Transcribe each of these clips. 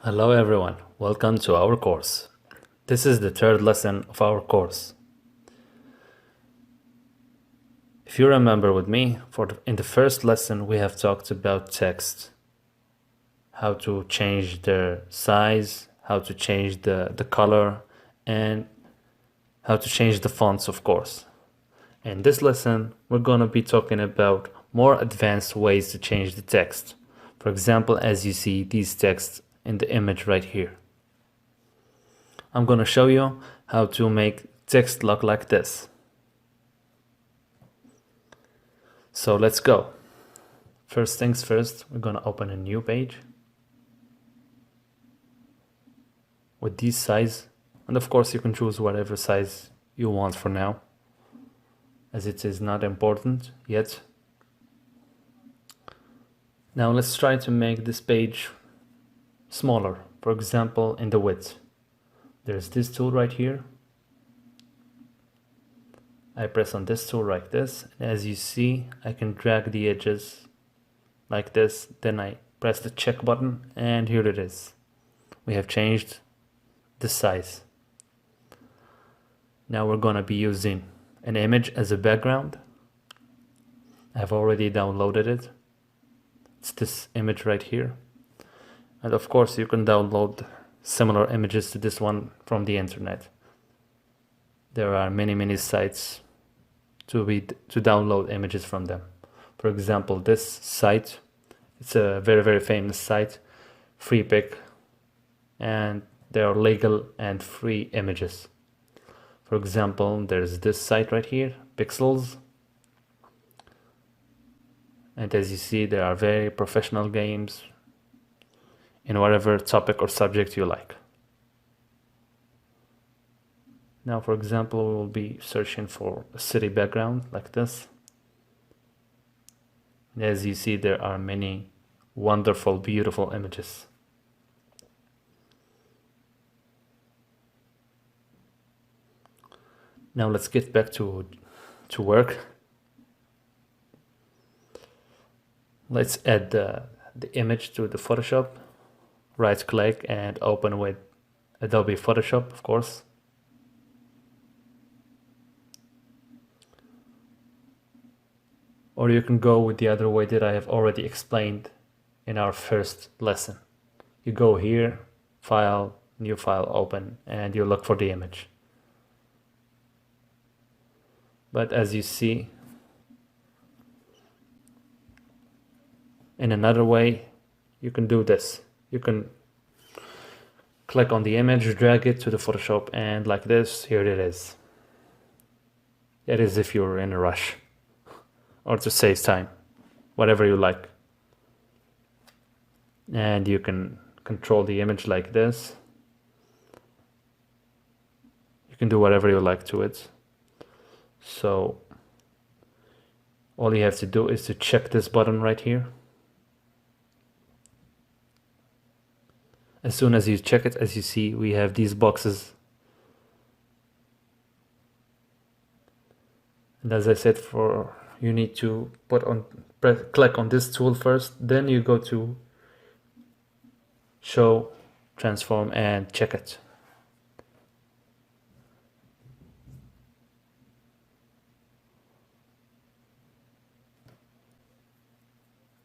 Hello everyone, welcome to our course. This is the third lesson of our course. If you remember with me, in the first lesson we have talked about text, how to change their size, how to change the color, and how to change the fonts, of course. In this lesson, we're going to be talking about more advanced ways to change the text. For example, as you see these texts in the image right here. I'm going to show you how to make text look like this. So let's go. First things first, we're going to open a new page with this size. And of course, you can choose whatever size you want for now, as it is not important yet. Now let's try to make this page smaller. For example, in the width. There's this tool right here. I press on this tool like this, and as you see, I can drag the edges like this. Then I press the check button, and here it is. We have changed the size. Now we're gonna be using an image as a background. I've already downloaded it. It's this image right here. And of course, you can download similar images to this one from the internet. There are many sites to download images from them. For example, this site, it's a very famous site, Freepik, and there are legal and free images. For example, there's this site right here, Pixels, and as you see, there are very professional games in whatever topic or subject you like. Now, for example, we will be searching for a city background like this. And as you see, there are many wonderful, beautiful images. Now let's get back to work. Let's add the image to the Photoshop. Right click and open with Adobe Photoshop, of course. Or you can go with the other way that I have already explained in our first lesson. You go here, File, New File, Open, and you look for the image. But as you see, in another way, you can do this. You can click on the image, drag it to the Photoshop, and like this, here it is. That is if you're in a rush or to save time, whatever you like. And you can control the image like this. You can do whatever you like to it. So all you have to do is to check this button right here. As soon as you check it, as you see, we have these boxes. And as I said, you need to click on this tool first, then you go to Show, Transform, and check it.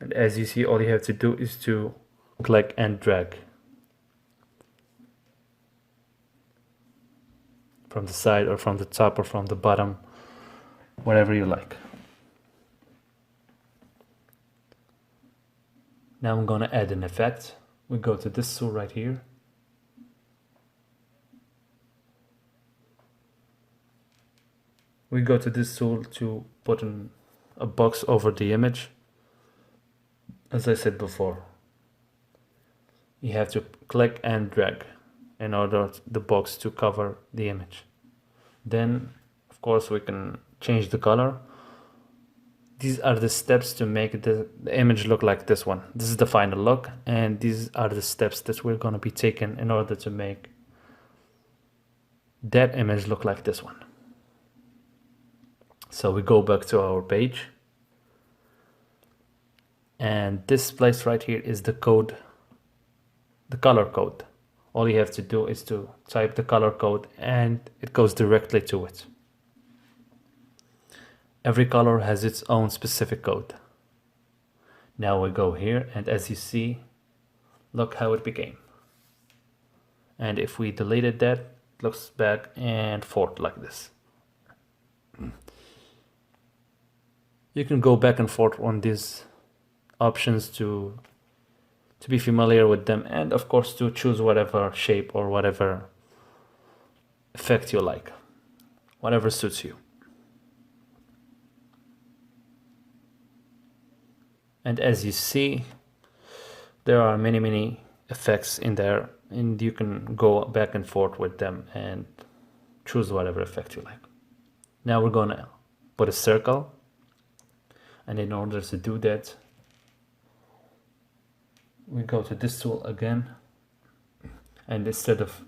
And as you see, all you have to do is to click and drag from the side or from the top or from the bottom, whatever you like. Now I'm gonna add an effect. We go to this tool right here. We go to this tool to put a box over the image. As I said before, you have to click and drag in order the box to cover the image. Then, of course, we can change the color. These are the steps to make the image look like this one. This is the final look, and these are the steps that we're going to be taking in order to make that image look like this one. So we go back to our page, and this place right here is the the color code. All you have to do is to type the color code and it goes directly to it. Every color has its own specific code. Now we go here, and as you see, look how it became. And if we deleted that, it looks back and forth like this. You can go back and forth on these options to be familiar with them, and of course to choose whatever shape or whatever effect you like, whatever suits you. And as you see, there are many effects in there, and you can go back and forth with them and choose whatever effect you like. Now we're gonna put a circle, and in order to do that, we go to this tool again, and instead of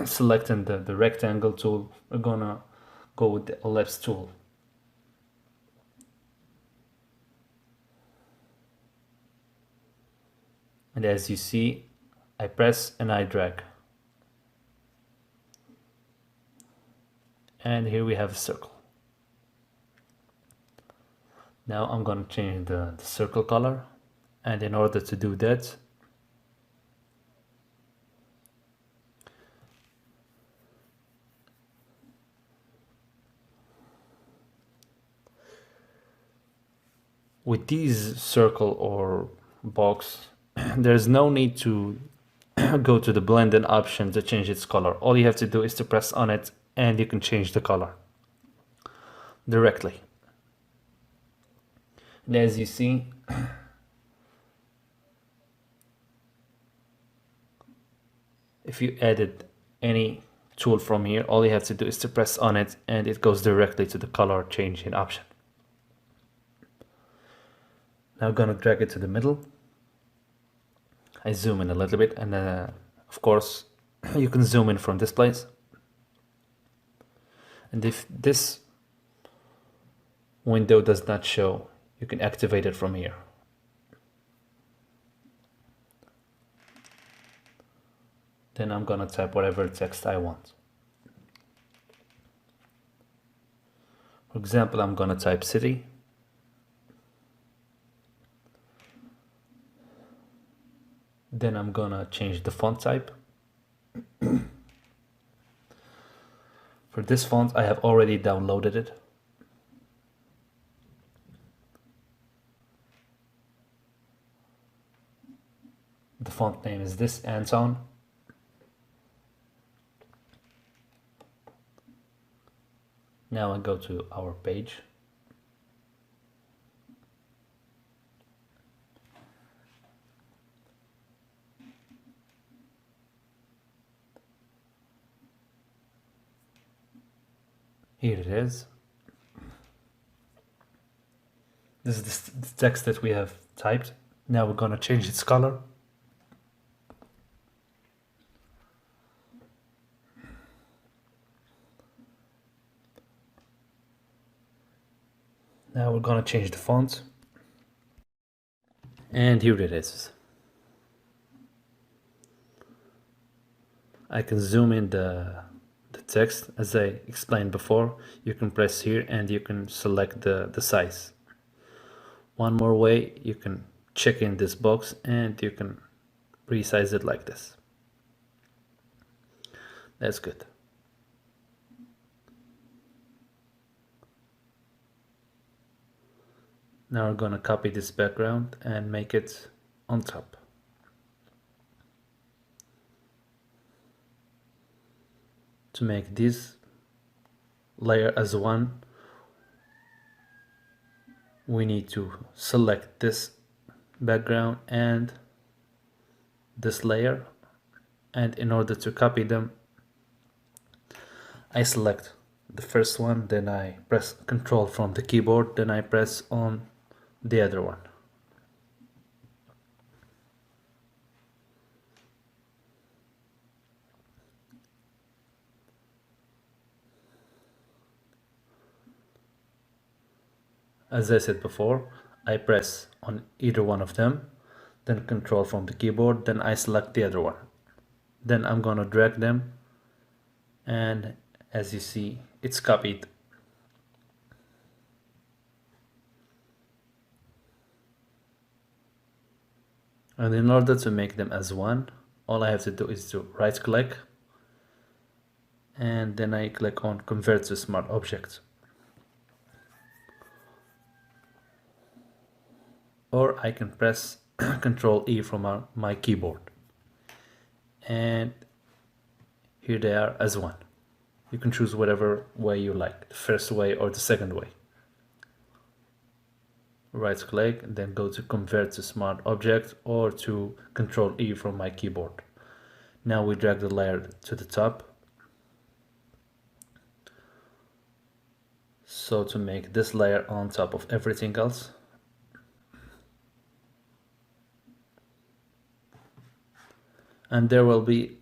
selecting the rectangle tool, we're gonna go with the ellipse tool. And as you see, I press and I drag. And here we have a circle. Now I'm going to change the circle color. And in order to do that, with these circle or box, there's no need to go to the blending option to change its color. All you have to do is to press on it and you can change the color directly. And as you see, if you added any tool from here, all you have to do is to press on it and it goes directly to the color changing option. Now I'm gonna drag it to the middle. I zoom in a little bit, and of course you can zoom in from this place. And if this window does not show, you can activate it from here. Then I'm gonna type whatever text I want. For example, I'm gonna type city. Then I'm gonna change the font type. For this font, I have already downloaded it. The font name is this, Anton. Now I go to our page. Here it is. This is the text that we have typed. Now we're going to change its color. Now we're going to change the font. And here it is. I can zoom in the text. As I explained before, you can press here and you can select the size. One more way, you can check in this box and you can resize it like this. That's good. Now we're going to copy this background and make it on top. To make this layer as one, we need to select this background and this layer, and in order to copy them, I select the first one, then I press Control from the keyboard, then I press on the other one. As I said before, I press on either one of them, then control from the keyboard, then I select the other one. Then I'm gonna drag them, and as you see, it's copied. And in order to make them as one, all I have to do is to right click, and then I click on convert to smart object. Or I can press Control E from my keyboard. And here they are as one. You can choose whatever way you like, the first way or the second way. Right click, and then go to convert to smart object, or to Control E from my keyboard. Now we drag the layer to the top. So to make this layer on top of everything else. And there will be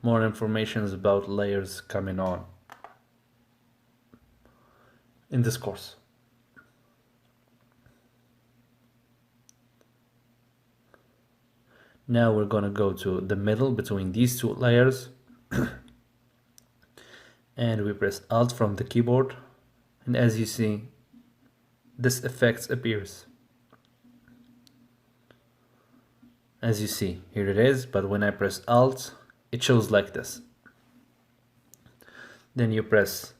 more information about layers coming on in this course. Now we're going to go to the middle between these two layers and we press Alt from the keyboard, and as you see, this effect appears. As you see, here it is, but when I press Alt, it shows like this. Then you press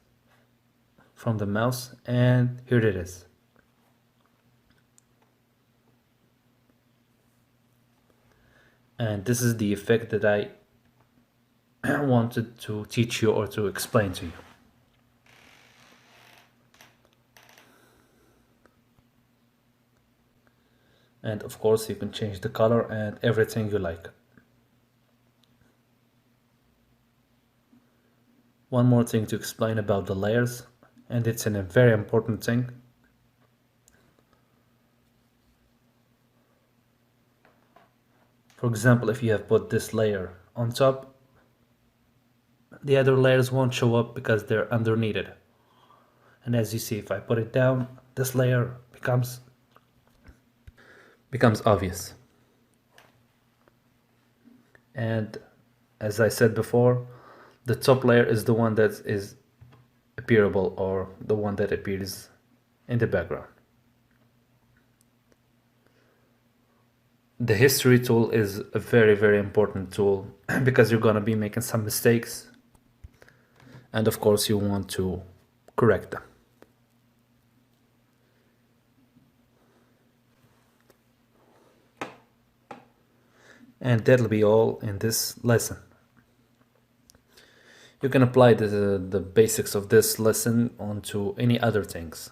from the mouse, and here it is. And this is the effect that I wanted to teach you or to explain to you. And of course you can change the color and everything you like. One more thing to explain about the layers, and it's a very important thing. For example, if you have put this layer on top, the other layers won't show up because they're underneath it. And as you see, if I put it down, this layer becomes obvious. And as I said before, the top layer is the one that is appearable, or the one that appears in the background. The history tool is a very, very important tool because you're going to be making some mistakes, and of course you want to correct them. And that'll be all in this lesson. You can apply the basics of this lesson onto any other things.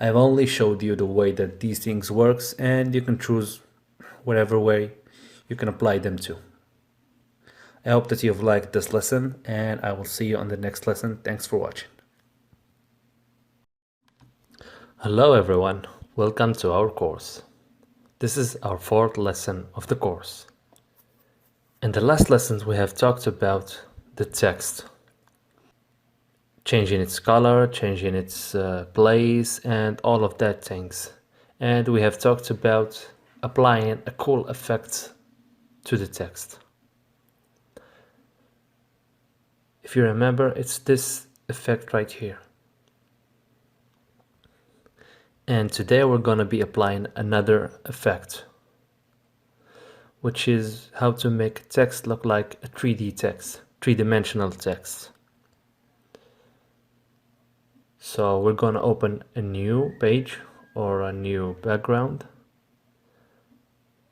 I've only showed you the way that these things works, and you can choose whatever way you can apply them to. I hope that you've liked this lesson, and I will see you on the next lesson. Thanks for watching. Hello everyone, welcome to our course. This is our fourth lesson of the course. In the last lessons we have talked about the text, changing its color, changing its place, and all of that things. And we have talked about applying a cool effect to the text. If you remember, it's this effect right here. And today we're going to be applying another effect, which is how to make text look like a 3D text, three-dimensional text. So we're going to open a new page or a new background,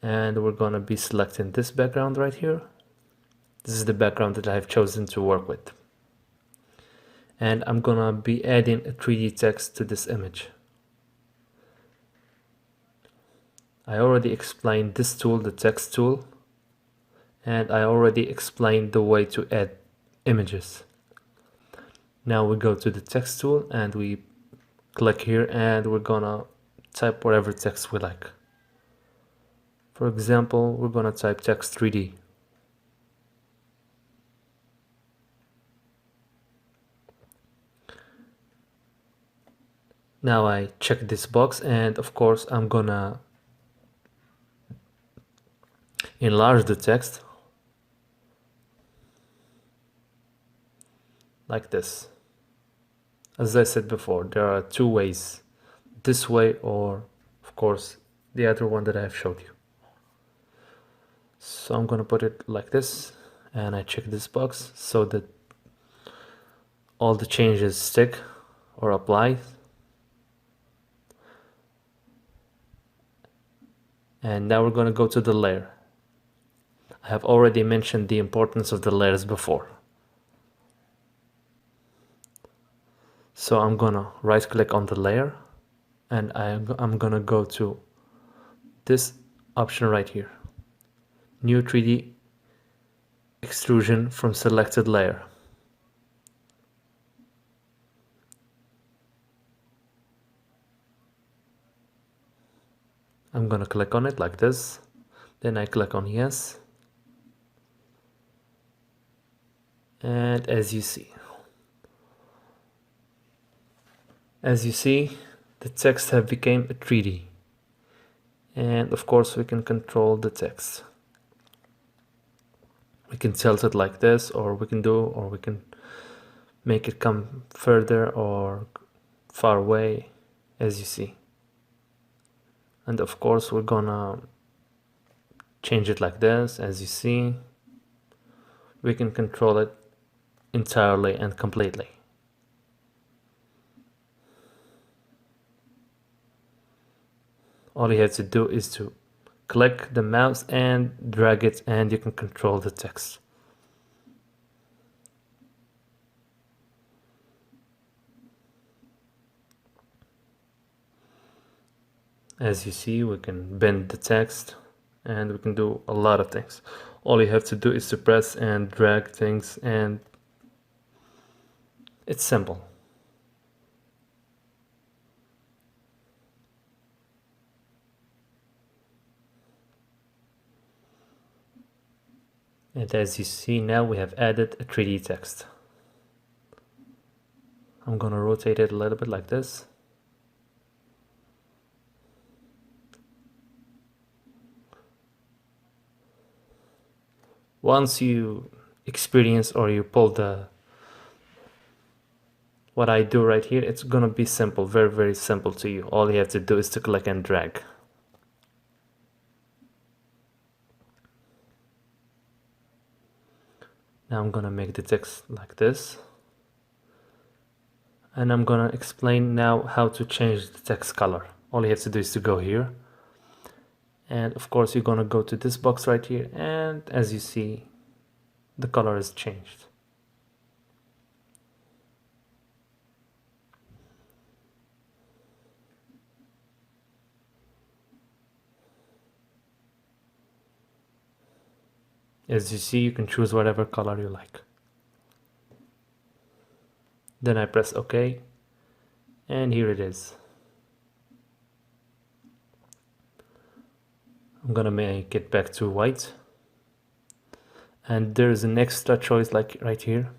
and we're going to be selecting this background right here. This is the background that I have chosen to work with. And I'm going to be adding a 3D text to this image. I already explained this tool, the text tool, and I already explained the way to add images. Now we go to the text tool and we click here, and we're gonna type whatever text we like. For example, we're gonna type text 3D. Now I check this box, and of course I'm gonna enlarge the text like this. As I said before, there are two ways, this way or of course the other one that I have showed you. So I'm gonna put it like this, and I check this box so that all the changes stick or apply. And now we're gonna go to the layer. I have already mentioned the importance of the layers before. So I'm gonna right click on the layer, and I'm gonna go to this option right here, new 3D extrusion from selected layer. I'm gonna click on it like this, then I click on yes, and as you see, the text have become a 3D, and of course we can control the text. We can tilt it like this, or we can make it come further or far away, as you see. And of course we're gonna change it like this, as you see. We can control it entirely and completely. All you have to do is to click the mouse and drag it, and you can control the text. As you see, we can bend the text and we can do a lot of things. All you have to do is to press and drag things, and it's simple. And as you see, now we have added a 3D text. I'm gonna rotate it a little bit like this. Once you experience or you pull what I do right here, it's gonna be simple, very, very simple to you. All you have to do is to click and drag. Now I'm gonna make the text like this, and I'm gonna explain now how to change the text color. All you have to do is to go here, and of course you're gonna go to this box right here, and as you see, the color is changed. As you see, you can choose whatever color you like. Then I press OK, and here it is. I'm gonna make it back to white, and there's an extra choice like right here.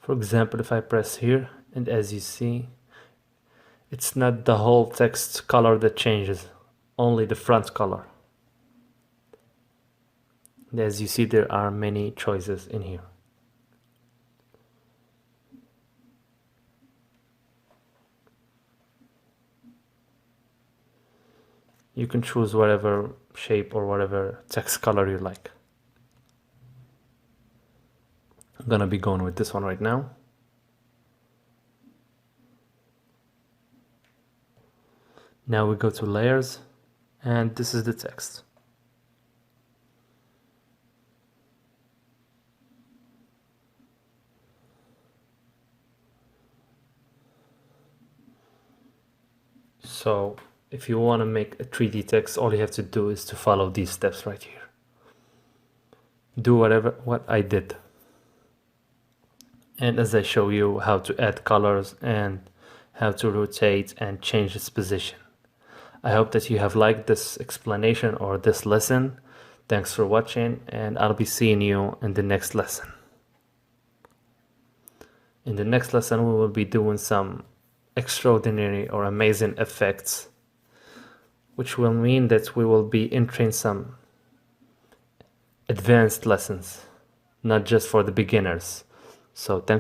For example, if I press here, and as you see, it's not the whole text color that changes, only the front color. And as you see, there are many choices in here. You can choose whatever shape or whatever text color you like. I'm gonna be going with this one right now. Now we go to layers, and this is the text. So if you want to make a 3D text, all you have to do is to follow these steps right here. Do what I did. And as I show you how to add colors and how to rotate and change its position. I hope that you have liked this explanation or this lesson. Thanks for watching, and I'll be seeing you in the next lesson. In the next lesson, we will be doing some extraordinary or amazing effects, which will mean that we will be entering some advanced lessons, not just for the beginners. So thanks